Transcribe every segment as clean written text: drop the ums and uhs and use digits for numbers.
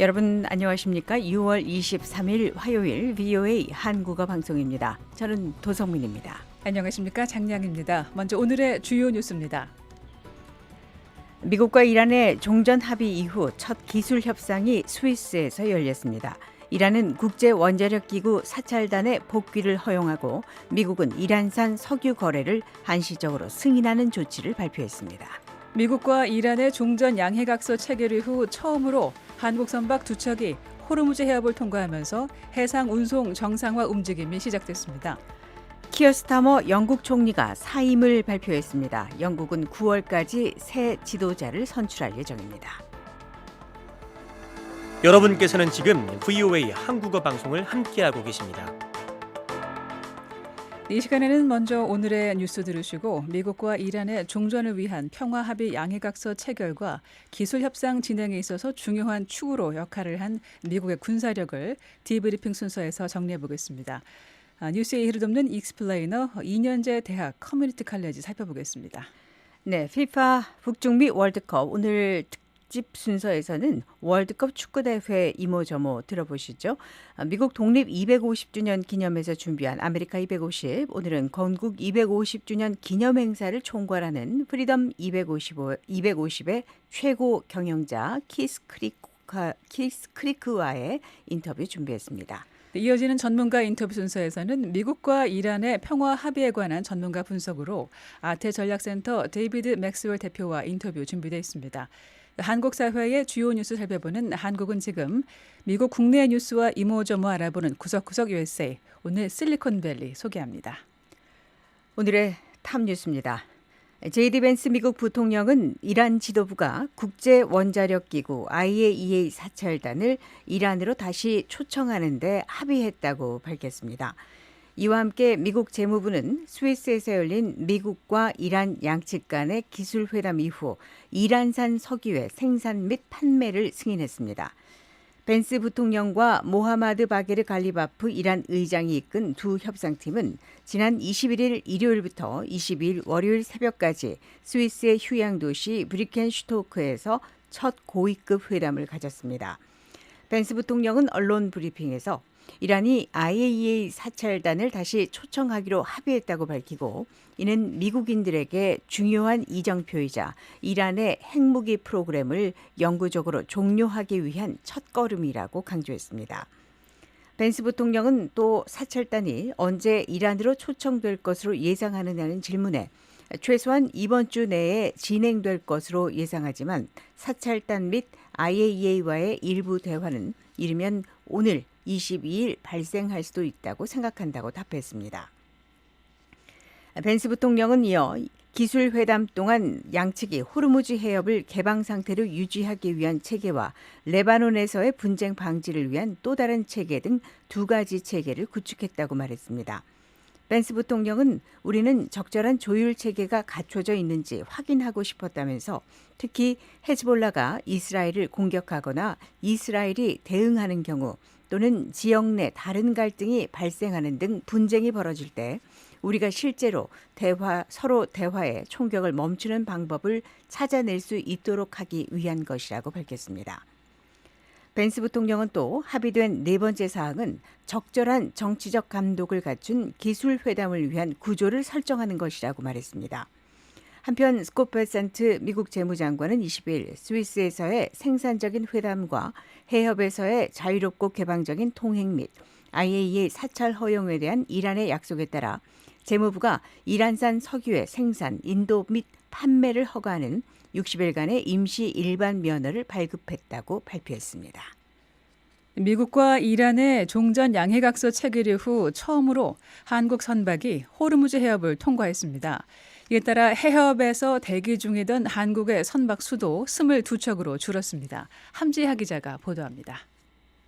여러분 안녕하십니까? 6월 23일 화요일 VOA 한국어 방송입니다. 저는 도성민입니다. 안녕하십니까? 장량입니다. 먼저 오늘의 주요 뉴스입니다. 미국과 이란의 종전 합의 이후 첫 기술 협상이 스위스에서 열렸습니다. 이란은 국제 원자력 기구 사찰단의 복귀를 허용하고 미국은 이란산 석유 거래를 한시적으로 승인하는 조치를 발표했습니다. 미국과 이란의 종전 양해각서 체결 이후 처음으로 한국 선박 두 척이 호르무즈 해협을 통과하면서 해상 운송 정상화 움직임이 시작됐습니다. 키어 스타머 영국 총리가 사임을 발표했습니다. 영국은 9월까지 새 지도자를 선출할 예정입니다. 여러분께서는 지금 VOA 한국어 방송을 함께하고 계십니다. 이 시간에는 먼저 오늘의 뉴스 들으시고 미국과 이란의 종전을 위한 평화합의 양해각서 체결과 기술 협상 진행에 있어서 중요한 축으로 역할을 한 미국의 군사력을 디브리핑 순서에서 정리해 보겠습니다. 뉴스에 이르덮는 익스플레이너 2년제 대학 커뮤니티 칼레지 살펴보겠습니다. 네, FIFA 북중미 월드컵 오늘 특집 순서에서는 월드컵 축구대회 이모저모 들어보시죠. 미국 독립 250주년 기념해서 준비한 아메리카 250, 오늘은 건국 250주년 기념행사를 총괄하는 프리덤 250의 최고 경영자 키스 크리크와의 인터뷰 준비했습니다. 이어지는 전문가 인터뷰 순서에서는 미국과 이란의 평화 합의에 관한 전문가 분석으로 아태 전략센터 데이비드 맥스웰 대표와 인터뷰 준비되어 있습니다. 한국 사회의 주요 뉴스 살펴보는 한국은 지금 미국 국내 뉴스와 이모저모 알아보는 구석구석 USA, 오늘 실리콘밸리 소개합니다. 오늘의 탑 뉴스입니다. 제이디 벤스 미국 부통령은 이란 지도부가 국제 원자력 기구 IAEA 사찰단을 이란으로 다시 초청하는 데 합의했다고 밝혔습니다. 이와 함께 미국 재무부는 스위스에서 열린 미국과 이란 양측 간의 기술 회담 이후 이란산 석유의 생산 및 판매를 승인했습니다. 벤스 부통령과 모하마드 바게르 갈리바프 이란 의장이 이끈 두 협상팀은 지난 21일 일요일부터 22일 월요일 새벽까지 스위스의 휴양 도시 브리켄슈토크에서 첫 고위급 회담을 가졌습니다. 벤스 부통령은 언론 브리핑에서 이란이 IAEA 사찰단을 다시 초청하기로 합의했다고 밝히고 이는 미국인들에게 중요한 이정표이자 이란의 핵무기 프로그램을 영구적으로 종료하기 위한 첫걸음이라고 강조했습니다. 벤스 부통령은 또 사찰단이 언제 이란으로 초청될 것으로 예상하느냐는 질문에 최소한 이번 주 내에 진행될 것으로 예상하지만 사찰단 및 IAEA와의 일부 대화는 이르면 오늘 22일 발생할 수도 있다고 생각한다고 답했습니다. 벤스 부통령은 이어 기술 회담 동안 양측이 호르무즈 해협을 개방 상태로 유지하기 위한 체계와 레바논에서의 분쟁 방지를 위한 또 다른 체계 등 두 가지 체계를 구축했다고 말했습니다. 벤스 부통령은 우리는 적절한 조율 체계가 갖춰져 있는지 확인하고 싶었다면서 특히 헤즈볼라가 이스라엘을 공격하거나 이스라엘이 대응하는 경우 또는 지역 내 다른 갈등이 발생하는 등 분쟁이 벌어질 때 우리가 실제로 서로 대화의 총격을 멈추는 방법을 찾아낼 수 있도록 하기 위한 것이라고 밝혔습니다. 벤스 부통령은 또 합의된 네 번째 사항은 적절한 정치적 감독을 갖춘 기술 회담을 위한 구조를 설정하는 것이라고 말했습니다. 한편 스콧 베센트 미국 재무장관은 20일 스위스에서의 생산적인 회담과 해협에서의 자유롭고 개방적인 통행 및 IAEA 사찰 허용에 대한 이란의 약속에 따라 재무부가 이란산 석유의 생산, 인도 및 판매를 허가하는 60일간의 임시 일반 면허를 발급했다고 발표했습니다. 미국과 이란의 종전 양해각서 체결 이후 처음으로 한국 선박이 호르무즈 해협을 통과했습니다. 이에 따라 해협에서 대기 중이던 한국의 선박 수도 22척으로 줄었습니다. 함지하 기자가 보도합니다.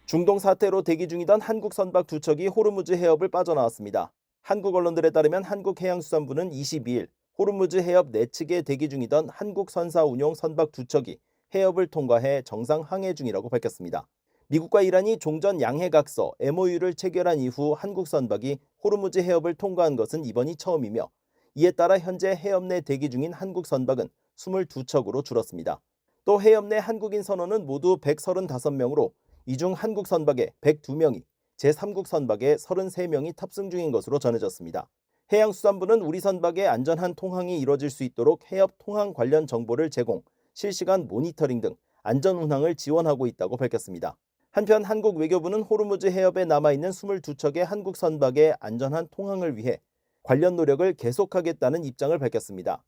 중동 사태로 대기 중이던 한국 선박 두 척이 호르무즈 해협을 빠져나왔습니다. 한국 언론들에 따르면 한국해양수산부는 22일 호르무즈 해협 내측에 대기 중이던 한국 선사 운용 선박 두 척이 해협을 통과해 정상 항해 중이라고 밝혔습니다. 미국과 이란이 종전 양해각서 MOU를 체결한 이후 한국 선박이 호르무즈 해협을 통과한 것은 이번이 처음이며 이에 따라 현재 해협 내 대기 중인 한국 선박은 22척으로 줄었습니다. 또 해협 내 한국인 선원은 모두 135명으로 이 중 한국 선박에 102명이, 제3국 선박에 33명이 탑승 중인 것으로 전해졌습니다. 해양수산부는 우리 선박의 안전한 통항이 이뤄질 수 있도록 해협 통항 관련 정보를 제공, 실시간 모니터링 등 안전 운항을 지원하고 있다고 밝혔습니다. 한편 한국 외교부는 호르무즈 해협에 남아있는 22척의 한국 선박의 안전한 통항을 위해 관련 노력을 계속하겠다는 입장을 밝혔습니다.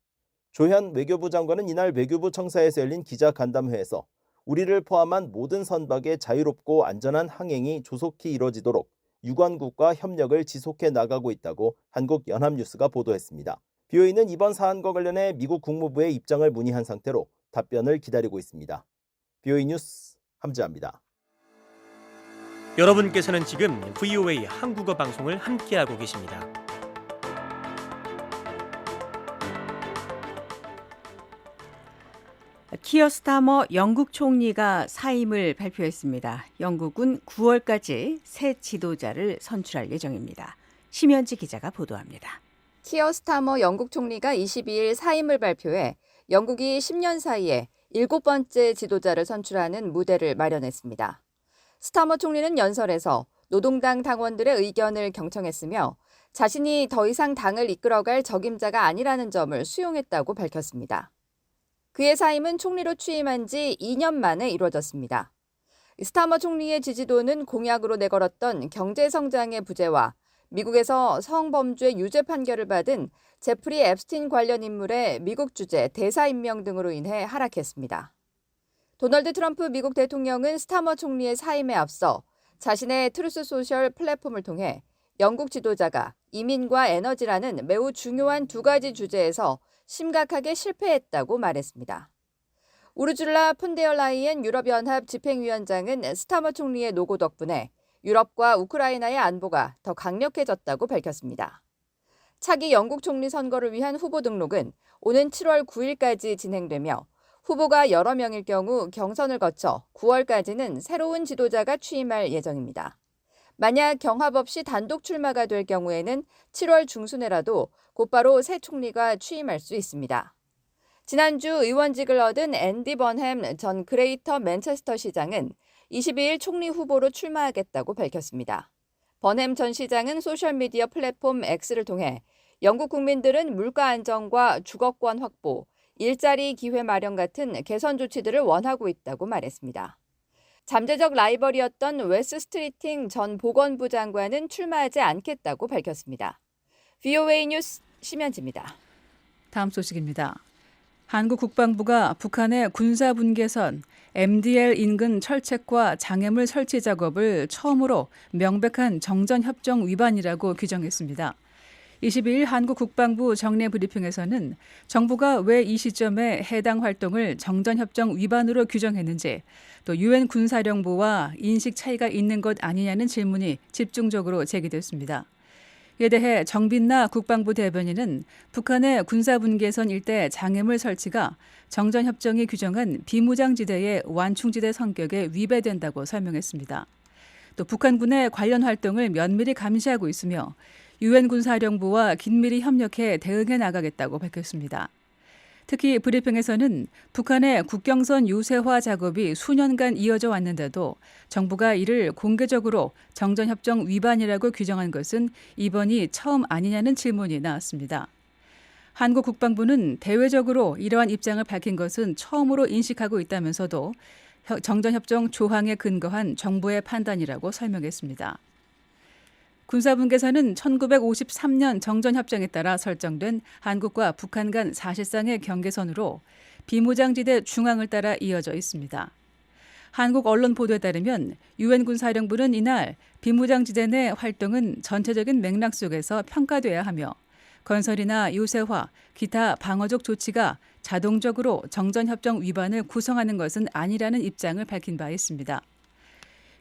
조현 외교부 장관은 이날 외교부 청사에서 열린 기자 간담회에서 우리를 포함한 모든 선박의 자유롭고 안전한 항행이 조속히 이뤄지도록 유관국과 협력을 지속해 나가고 있다고 한국연합뉴스가 보도했습니다. BOA는 이번 사안과 관련해 미국 국무부의 입장을 문의한 상태로 답변을 기다리고 있습니다. BOA 뉴스 함지아입니다. 여러분께서는 지금 VOA 한국어 방송을 함께하고 계십니다. 키어 스타머 영국 총리가 사임을 발표했습니다. 영국은 9월까지 새 지도자를 선출할 예정입니다. 심현지 기자가 보도합니다. 키어 스타머 영국 총리가 22일 사임을 발표해 영국이 10년 사이에 7번째 지도자를 선출하는 무대를 마련했습니다. 스타머 총리는 연설에서 노동당 당원들의 의견을 경청했으며 자신이 더 이상 당을 이끌어갈 적임자가 아니라는 점을 수용했다고 밝혔습니다. 그의 사임은 총리로 취임한 지 2년 만에 이루어졌습니다. 스타머 총리의 지지도는 공약으로 내걸었던 경제성장의 부재와 미국에서 성범죄 유죄 판결을 받은 제프리 앱스틴 관련 인물의 미국 주재 대사 임명 등으로 인해 하락했습니다. 도널드 트럼프 미국 대통령은 스타머 총리의 사임에 앞서 자신의 트루스 소셜 플랫폼을 통해 영국 지도자가 이민과 에너지라는 매우 중요한 두 가지 주제에서 심각하게 실패했다고 말했습니다. 우르줄라 폰데얼라이엔 유럽연합 집행위원장은 스타머 총리의 노고 덕분에 유럽과 우크라이나의 안보가 더 강력해졌다고 밝혔습니다. 차기 영국 총리 선거를 위한 후보 등록은 오는 7월 9일까지 진행되며 후보가 여러 명일 경우 경선을 거쳐 9월까지는 새로운 지도자가 취임할 예정입니다. 만약 경합 없이 단독 출마가 될 경우에는 7월 중순에라도 곧바로 새 총리가 취임할 수 있습니다. 지난주 의원직을 얻은 앤디 번햄 전 그레이터 맨체스터 시장은 22일 총리 후보로 출마하겠다고 밝혔습니다. 번햄 전 시장은 소셜미디어 플랫폼 X를 통해 영국 국민들은 물가 안정과 주거권 확보, 일자리 기회 마련 같은 개선 조치들을 원하고 있다고 말했습니다. 잠재적 라이벌이었던 웨스 스트리팅 전 보건부 장관은 출마하지 않겠다고 밝혔습니다. VOA 뉴스 심현지입니다. 다음 소식입니다. 한국 국방부가 북한의 군사분계선 MDL 인근 철책과 장애물 설치 작업을 처음으로 명백한 정전협정 위반이라고 규정했습니다. 22일 한국 국방부 정례 브리핑에서는 정부가 왜 이 시점에 해당 활동을 정전협정 위반으로 규정했는지, 또 유엔 군사령부와 인식 차이가 있는 것 아니냐는 질문이 집중적으로 제기됐습니다. 이에 대해 정빈나 국방부 대변인은 북한의 군사분계선 일대 장애물 설치가 정전협정이 규정한 비무장지대의 완충지대 성격에 위배된다고 설명했습니다. 또 북한군의 관련 활동을 면밀히 감시하고 있으며 유엔 군사령부와 긴밀히 협력해 대응해 나가겠다고 밝혔습니다. 특히 브리핑에서는 북한의 국경선 유세화 작업이 수년간 이어져 왔는데도 정부가 이를 공개적으로 정전협정 위반이라고 규정한 것은 이번이 처음 아니냐는 질문이 나왔습니다. 한국 국방부는 대외적으로 이러한 입장을 밝힌 것은 처음으로 인식하고 있다면서도 정전협정 조항에 근거한 정부의 판단이라고 설명했습니다. 군사분계선은 1953년 정전협정에 따라 설정된 한국과 북한 간 사실상의 경계선으로 비무장지대 중앙을 따라 이어져 있습니다. 한국 언론 보도에 따르면 유엔 군사령부는 이날 비무장지대 내 활동은 전체적인 맥락 속에서 평가돼야 하며 건설이나 요새화, 기타 방어적 조치가 자동적으로 정전협정 위반을 구성하는 것은 아니라는 입장을 밝힌 바 있습니다.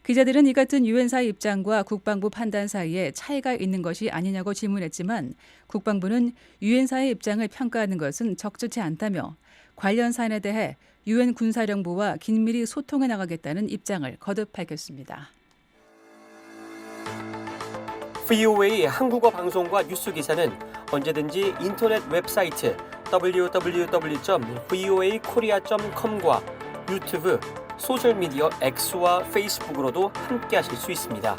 기자들은 이 같은 유엔사의 입장과 국방부 판단 사이에 차이가 있는 것이 아니냐고 질문했지만 국방부는 유엔사의 입장을 평가하는 것은 적절치 않다며 관련 사안에 대해 유엔 군사령부와 긴밀히 소통해 나가겠다는 입장을 거듭 밝혔습니다. VOA 한국어 방송과 뉴스 기사는 언제든지 인터넷 웹사이트 www.voakorea.com과 유튜브, 소셜미디어 X와 페이스북으로도 함께 하실 수 있습니다.